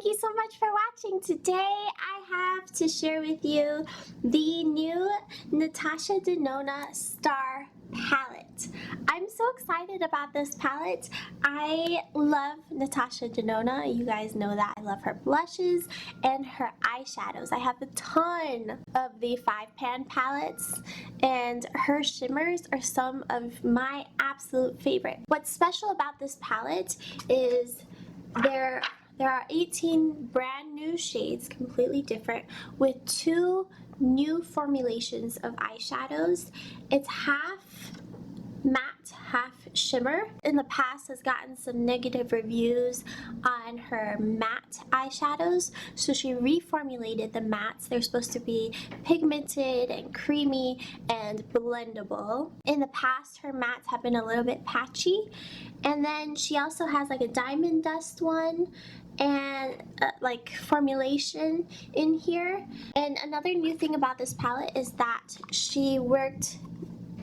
Thank you so much for watching. Today I have to share with you the new Natasha Denona Star palette. I'm so excited about this palette. I love Natasha Denona. You guys know that. I love her blushes and her eyeshadows. I have a ton of the 5-pan palettes and her shimmers are some of my absolute favorite. What's special about this palette is there are 18 brand new shades, completely different, with 2 new formulations of eyeshadows. It's half matte, half shimmer. In the past has gotten some negative reviews on her matte eyeshadows, so she reformulated the mattes. They're supposed to be pigmented and creamy and blendable. In the past, her mattes have been a little bit patchy, and then she also has like a diamond dust one and like formulation in here. And another new thing about this palette is that she worked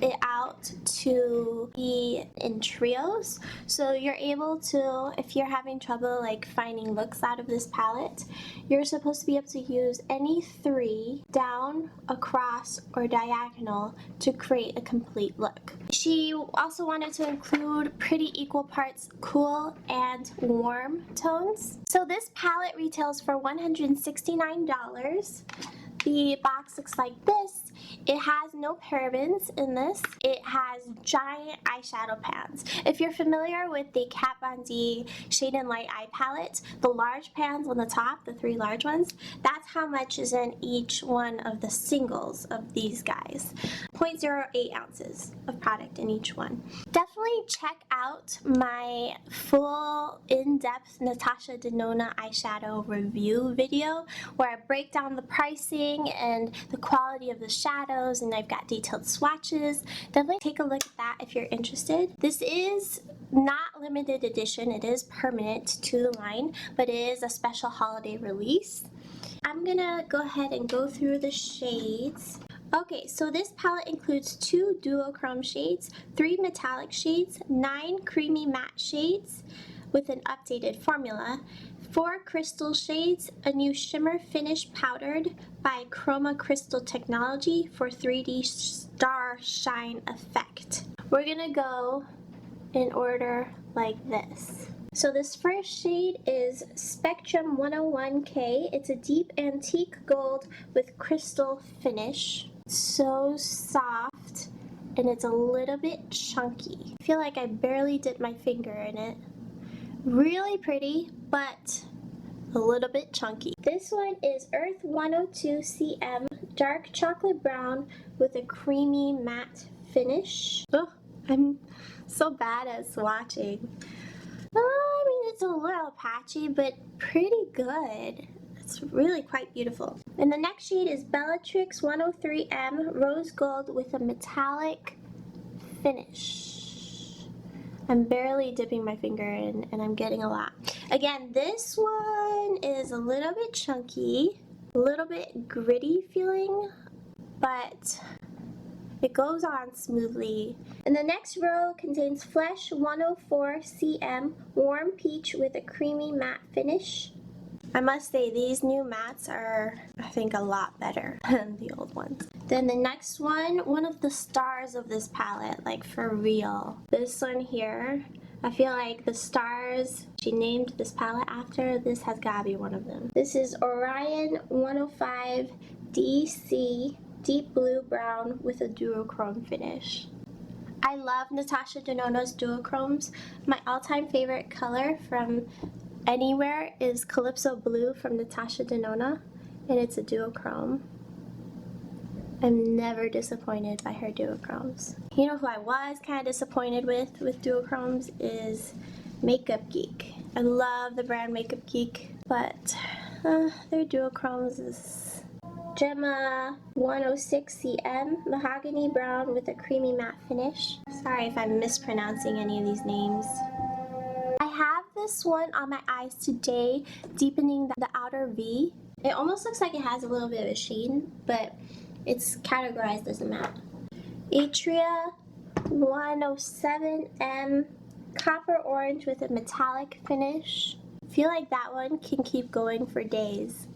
it out to be in trios, so you're able to, if you're having trouble like finding looks out of this palette, you're supposed to be able to use any 3 down, across, or diagonal to create a complete look. She also wanted to include pretty equal parts cool and warm tones. So this palette retails for $169. The box looks like this. It has no parabens in this. It has giant eyeshadow pans. If you're familiar with the Kat Von D Shade and Light eye palette, the large pans on the top, the 3 large ones, that's how much is in each one of the singles of these guys. 0.08 ounces of product in each one. Definitely check out my full in-depth Natasha Denona eyeshadow review video where I break down the pricing and the quality of the shadows, and I've got detailed swatches. Definitely take a look at that if you're interested. This is not limited edition, it is permanent to the line, but it is a special holiday release. I'm gonna go ahead and go through the shades. Okay, so this palette includes 2 duochrome shades, 3 metallic shades, 9 creamy matte shades with an updated formula, 4 crystal shades, a new shimmer finish powdered by Chroma Crystal Technology for 3D star shine effect. We're gonna go in order like this. So this first shade is Spectrum 101K. It's a deep antique gold with crystal finish. So soft, and it's a little bit chunky. I feel like I barely dipped my finger in it. Really pretty, but a little bit chunky. This one is Earth 102 CM, dark chocolate brown with a creamy matte finish. Oh, I'm so bad at swatching. I mean, it's a little patchy, but pretty good. It's really quite beautiful. And the next shade is Bellatrix 103M, rose gold with a metallic finish. I'm barely dipping my finger in, and I'm getting a lot. Again, this one is a little bit chunky, a little bit gritty feeling, but it goes on smoothly. And the next row contains Flesh 104 CM, warm peach with a creamy matte finish. I must say, these new mattes are, I think, a lot better than the old ones. Then the next one of the stars of this palette, like for real. This one here, I feel like the stars she named this palette after, this has gotta be one of them. This is Orion 105 DC, deep blue brown with a duochrome finish. I love Natasha Denona's duochromes. My all-time favorite color from anywhere is Calypso Blue from Natasha Denona, and it's a duochrome. I'm never disappointed by her duochromes. You know who I was kind of disappointed with duochromes is Makeup Geek. I love the brand Makeup Geek, but their duochromes is Gemma 106 CM, mahogany brown with a creamy matte finish. Sorry if I'm mispronouncing any of these names. I have this one on my eyes today, deepening the outer V. It almost looks like it has a little bit of a sheen, but it's categorized as a matte. Atria 107M, copper orange with a metallic finish. feel like that one can keep going for days.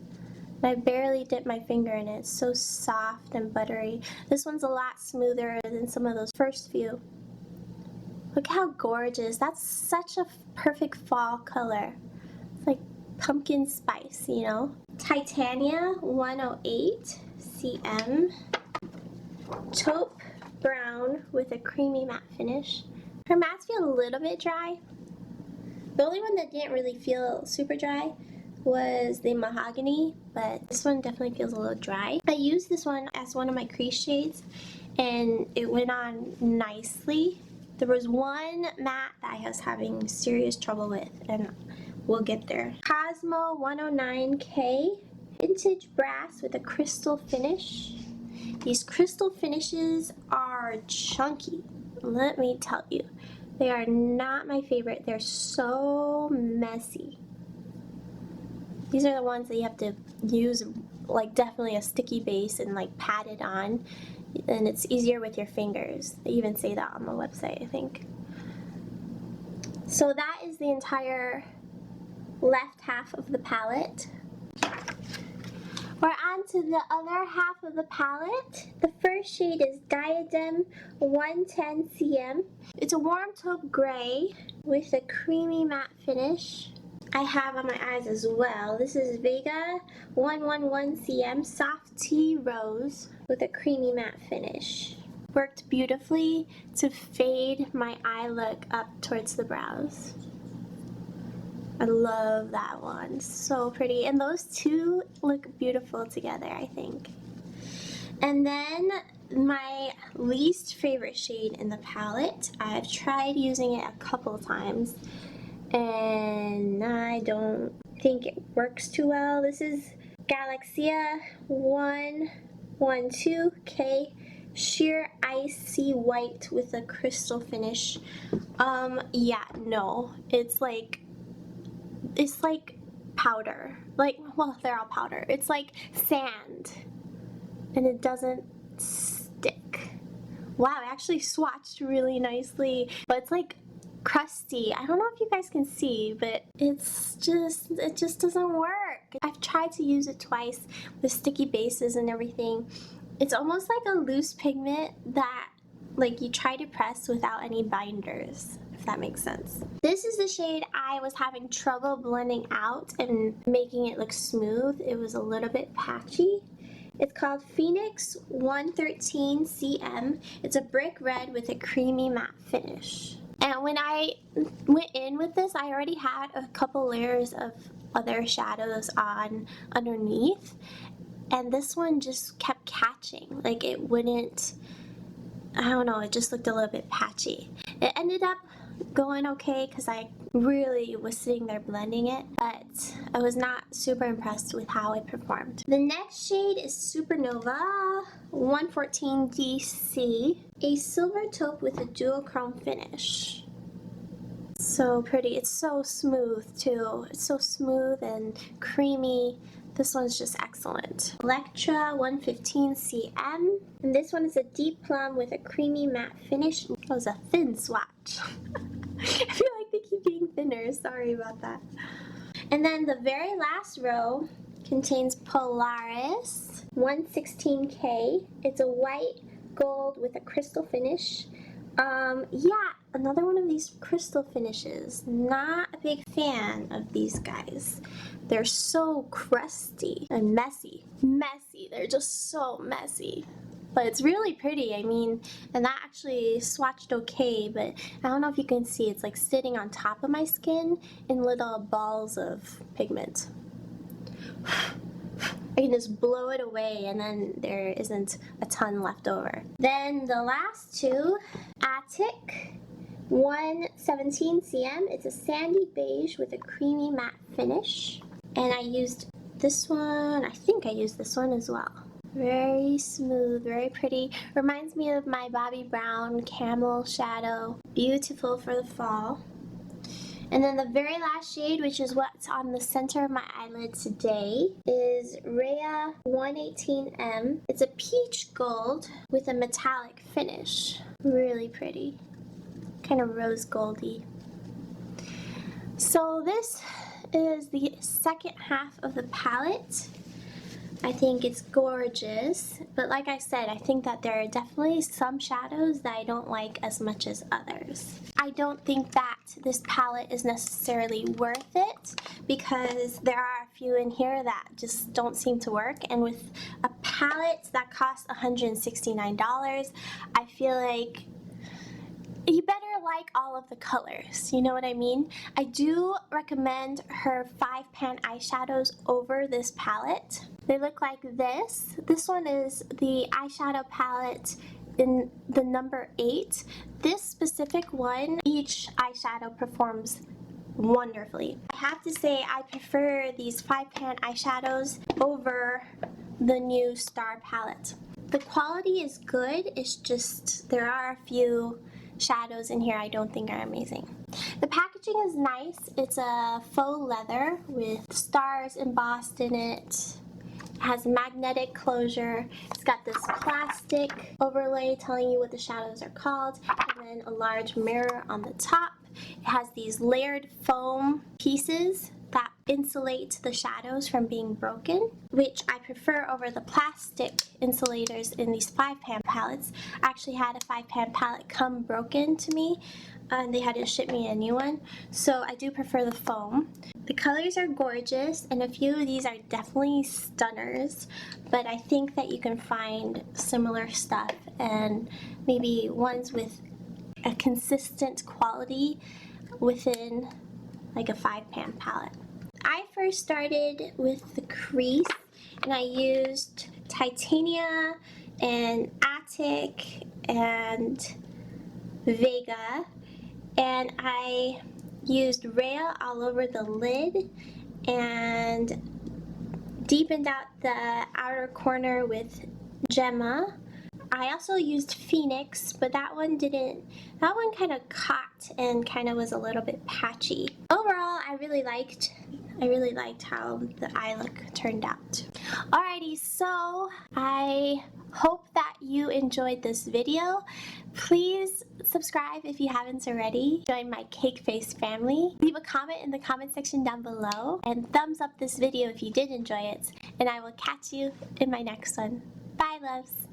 I barely dip my finger in it. It's so soft and buttery. This one's a lot smoother than some of those first few. Look how gorgeous. That's such a perfect fall color. It's like pumpkin spice, you know? Titania 108 cm. Taupe brown with a creamy matte finish. Her mattes feel a little bit dry. The only one that didn't really feel super dry was the mahogany, but this one definitely feels a little dry. I used this one as one of my crease shades and it went on nicely. There was one matte that I was having serious trouble with, and we'll get there. Cosmo 109K, vintage brass with a crystal finish. These crystal finishes are chunky, let me tell you. They are not my favorite. They're so messy. These are the ones that you have to use like definitely a sticky base and like pat it on. And it's easier with your fingers. They even say that on the website, I think. So that is the entire left half of the palette. We're on to the other half of the palette. The first shade is Diadem 110 cm. It's a warm taupe gray with a creamy matte finish. I have on my eyes as well. This is Vega 111 cm Soft Tea Rose with a creamy matte finish. Worked beautifully to fade my eye look up towards the brows. I love that one, so pretty. And those two look beautiful together, I think. And then my least favorite shade in the palette, I've tried using it a couple times and I don't think it works too well. This is Galaxia 112K Sheer Icy White with a crystal finish. Yeah, no, it's like powder. Like, well, they're all powder. It's like sand and it doesn't stick. Wow, it actually swatched really nicely, but it's like crusty. I don't know if you guys can see, but it just doesn't work. I've tried to use it twice with sticky bases and everything. It's almost like a loose pigment that like you try to press without any binders, if that makes sense. This is the shade I was having trouble blending out and making it look smooth. It was a little bit patchy. It's called Phoenix 113 cm. It's a brick red with a creamy matte finish. And when I went in with this, I already had a couple layers of other shadows on underneath. And this one just kept catching. Like it wouldn't, I don't know, it just looked a little bit patchy. It ended up going okay because I really was sitting there blending it, but I was not super impressed with how it performed. The next shade is Supernova 114 DC, a silver taupe with a duochrome finish. So pretty. It's so smooth too. It's so smooth and creamy. This one's just excellent. Electra 115 cm. And this one is a deep plum with a creamy matte finish. That was a thin swatch. I feel like they keep getting thinner. Sorry about that. And then the very last row contains Polaris 116K. It's a white gold with a crystal finish. Yeah, another one of these crystal finishes. Not a big fan of these guys. They're so crusty and messy. Messy. They're just so messy. But it's really pretty, I mean, and that actually swatched okay, but I don't know if you can see, it's like sitting on top of my skin in little balls of pigment. I can just blow it away and then there isn't a ton left over. Then the last two, Attic 117 cm. It's a sandy beige with a creamy matte finish. And I used this one, I think I used this one as well. Very smooth, very pretty. Reminds me of my Bobbi Brown camel shadow. Beautiful for the fall. And then the very last shade, which is what's on the center of my eyelid today, is Rhea 118M. It's a peach gold with a metallic finish. Really pretty. Kind of rose goldy. So this is the second half of the palette. I think it's gorgeous, but like I said, I think that there are definitely some shadows that I don't like as much as others. I don't think that this palette is necessarily worth it because there are a few in here that just don't seem to work, and with a palette that costs $169, I feel like you better like all of the colors, you know what I mean? I do recommend her 5-pan eyeshadows over this palette. They look like this. This one is the eyeshadow palette in the number 8. This specific one, each eyeshadow performs wonderfully. I have to say I prefer these 5-pan eyeshadows over the new Star palette. The quality is good, it's just there are a few shadows in here I don't think are amazing. The packaging is nice. It's a faux leather with stars embossed in it. It has magnetic closure. It's got this plastic overlay telling you what the shadows are called, and then a large mirror on the top. It has these layered foam pieces that insulate the shadows from being broken, which I prefer over the plastic insulators in these 5-pan palettes. I actually had a 5-pan palette come broken to me, and they had to ship me a new one, so I do prefer the foam. The colors are gorgeous, and a few of these are definitely stunners, but I think that you can find similar stuff and maybe ones with a consistent quality within like a 5-pan palette. I first started with the crease, and I used Titania and Attic and Vega, and I used Rhea all over the lid and deepened out the outer corner with Gemma. I also used Phoenix, but that one kind of caught and kind of was a little bit patchy. Overall, I really liked how the eye look turned out. Alrighty, so I hope that you enjoyed this video. Please subscribe if you haven't already. Join my cake face family. Leave a comment in the comment section down below, and thumbs up this video if you did enjoy it, and I will catch you in my next one. Bye, loves.